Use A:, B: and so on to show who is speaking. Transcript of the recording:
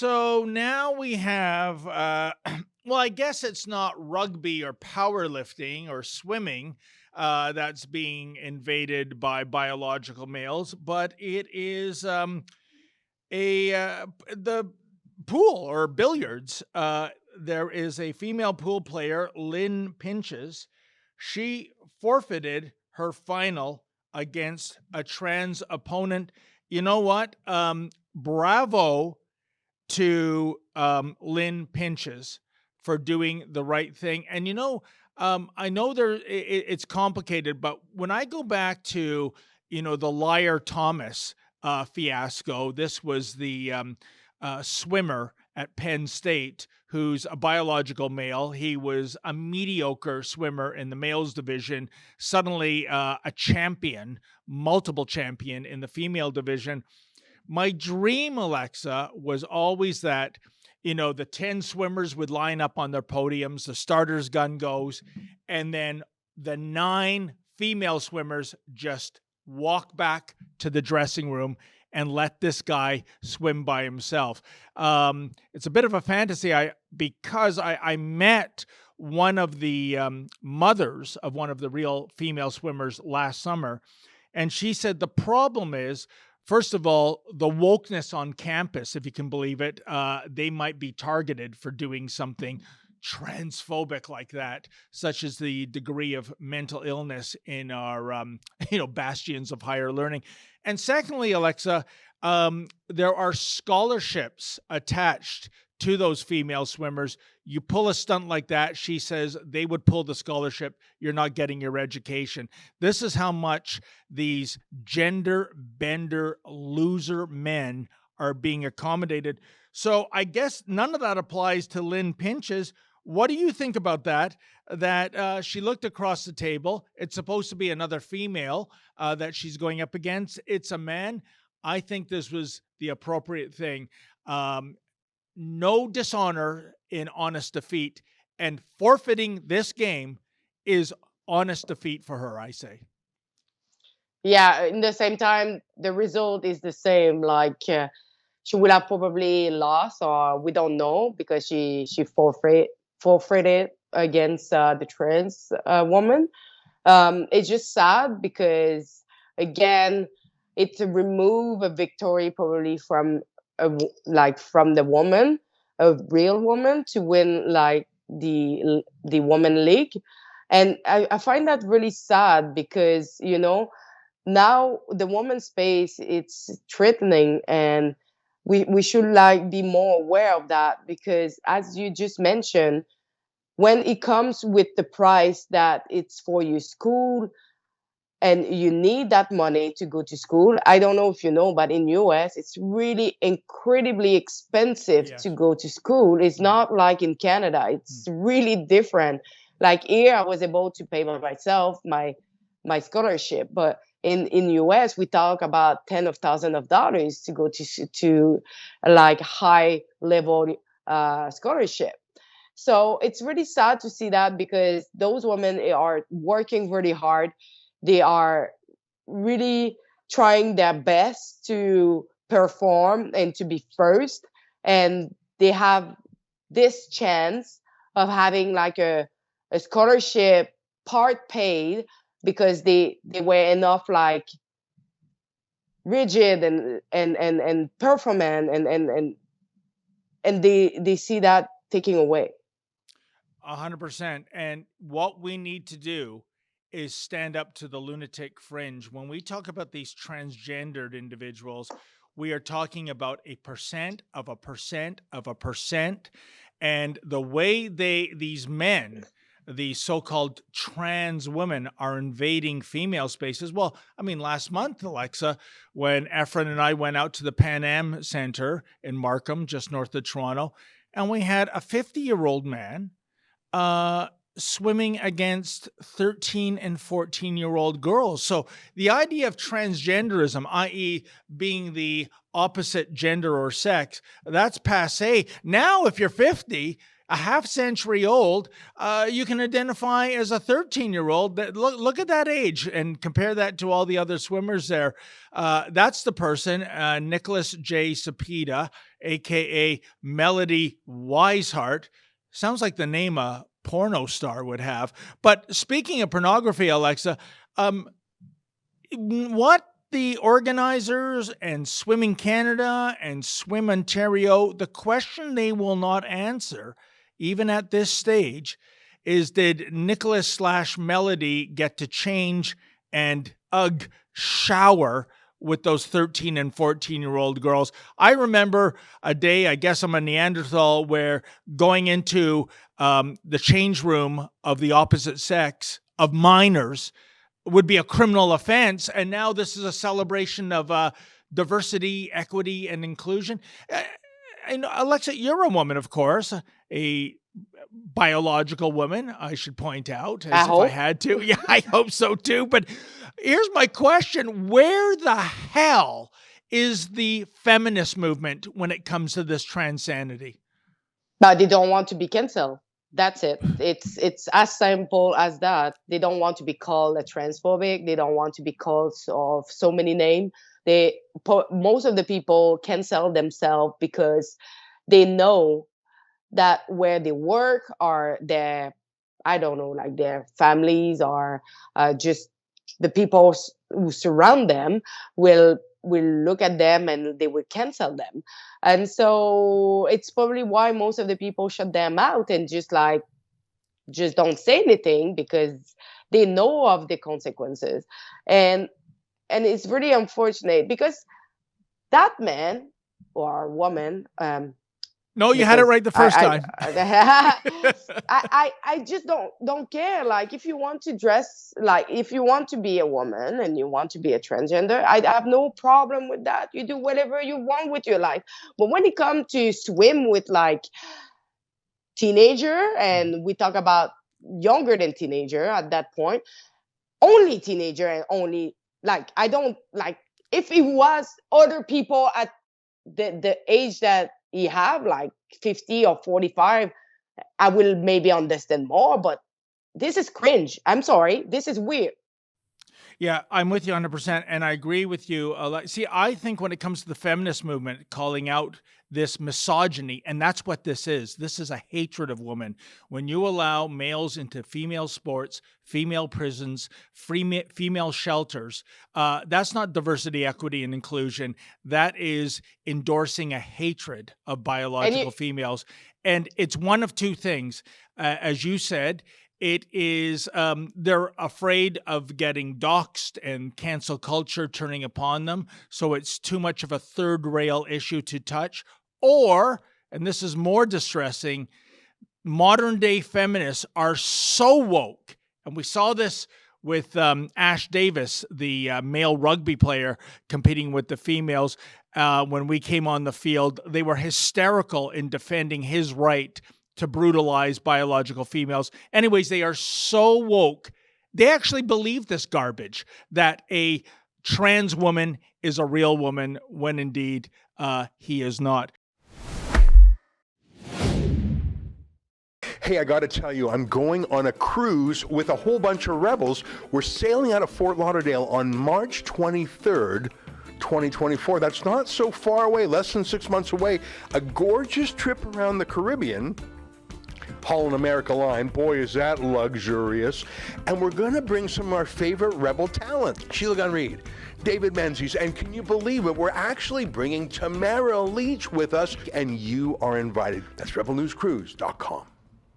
A: So now we have, well, I guess it's not rugby or powerlifting or swimming that's being invaded by biological males, but it is the pool or billiards. There is a female pool player, Lynn Pinches. She forfeited her final against a trans opponent. You know what? Bravo to Lynn Pinches for doing the right thing. And I know it's complicated, but when I go back to the Liar Thomas fiasco, this was the swimmer at Penn State who's a biological male. He was a mediocre swimmer in the males division, suddenly a champion, multiple champion in the female division. My dream, Alexa, was always that, the 10 swimmers would line up on their podiums, the starter's gun goes, and then the 9 female swimmers just walk back to the dressing room and let this guy swim by himself. It's a bit of a fantasy because I met one of the mothers of one of the real female swimmers last summer, and she said the problem is, first of all, the wokeness on campus, if you can believe it, they might be targeted for doing something transphobic like that, such as the degree of mental illness in our, bastions of higher learning. And secondly, Alexa, there are scholarships attached to those female swimmers. You pull a stunt like that, she says they would pull the scholarship. You're not getting your education. This is how much these gender bender loser men are being accommodated. So I guess none of that applies to Lynn Pinches. What do you think about that? That she looked across the table. It's supposed to be another female that she's going up against. It's a man. I think this was the appropriate thing. No dishonor in honest defeat, and forfeiting this game is honest defeat for her, I say.
B: Yeah, in the same time, the result is the same. Like she would have probably lost, or we don't know because she forfeited against the trans woman. It's just sad because again, it's a remove a victory probably from from the woman, a real woman, to win like the woman league. And I find that really sad because now the woman's space it's threatening, and we should like be more aware of that, because as you just mentioned, when it comes with the price that it's for your school and you need that money to go to school. I don't know if you know, but in US, it's really incredibly expensive to
A: Yes.
B: go to school. It's not like in Canada. It's really different. Like here, I was able to pay by myself my scholarship, but in US, we talk about ten of thousands of dollars to go to like high level scholarship. So it's really sad to see that, because those women are working really hard. They are really trying their best to perform and to be first. And they have this chance of having like a scholarship part paid because they were enough like rigid and performant, and they see that taking away.
A: 100%. And what we need to do is stand up to the lunatic fringe. When we talk about these transgendered individuals, we are talking about a percent of a percent of a percent. And the way these men, these so-called trans women, are invading female spaces. Well, I mean, last month, Alexa, when Efren and I went out to the Pan Am Center in Markham, just north of Toronto, and we had a 50-year-old man uh, swimming against 13 and 14-year-old girls. So the idea of transgenderism, i.e., being the opposite gender or sex, that's passe. Now, if you're 50, a half century old, you can identify as a 13-year-old. Look at that age and compare that to all the other swimmers there. That's the person, Nicholas J. Cepeda, aka Melody Weishart. Sounds like the name a porno star would have. But speaking of pornography, Alexa, what the organizers and Swimming Canada and Swim Ontario, the question they will not answer, even at this stage, is did Nicholas/Melody get to change and shower with those 13 and 14-year-old girls? I remember a day, I guess I'm a Neanderthal, where going into the change room of the opposite sex of minors would be a criminal offense. And now this is a celebration of diversity, equity, and inclusion. And Alexa, you're a woman, of course, a biological woman, I should point out, as if I had to. Yeah, I hope so too. But here's my question. Where the hell is the feminist movement when it comes to this transanity?
B: But they don't want to be canceled. That's it. It's as simple as that. They don't want to be called a transphobic. They don't want to be called of so many names. Most of the people cancel themselves because they know that where they work or their, I don't know, like their families or just the people who surround them will look at them and they will cancel them. And so it's probably why most of the people shut them out and just don't say anything because they know of the consequences. And it's really unfortunate because that man or woman,
A: no, you had it right the first time.
B: I just don't care. Like, if you want to dress, like, if you want to be a woman and you want to be a transgender, I have no problem with that. You do whatever you want with your life. But when it comes to swim with like teenager, and we talk about younger than teenager at that point, only teenager and only like, I don't like, if it was other people at the age that he have, like 50 or 45, I will maybe understand more, but this is cringe. I'm sorry. This is weird.
A: Yeah, I'm with you 100%, and I agree with you. See, I think when it comes to the feminist movement calling out this misogyny, and that's what this is. This is a hatred of women. When you allow males into female sports, female prisons, female shelters, that's not diversity, equity, and inclusion. That is endorsing a hatred of biological females. And it's one of two things. As you said, it is they're afraid of getting doxxed and cancel culture turning upon them. So it's too much of a third rail issue to touch. Or, and this is more distressing, modern day feminists are so woke. And we saw this with Ash Davis, the male rugby player competing with the females. When we came on the field, they were hysterical in defending his right to brutalize biological females. Anyways, they are so woke. They actually believe this garbage, that a trans woman is a real woman, when indeed he is not.
C: Hey, I got to tell you, I'm going on a cruise with a whole bunch of rebels. We're sailing out of Fort Lauderdale on March 23rd, 2024. That's not so far away, less than 6 months away. A gorgeous trip around the Caribbean. Holland America Line, boy, is that luxurious. And we're going to bring some of our favorite rebel talent. Sheila Gunn Reid, David Menzies, and can you believe it? We're actually bringing Tamara Leach with us, and you are invited. That's rebelnewscruise.com.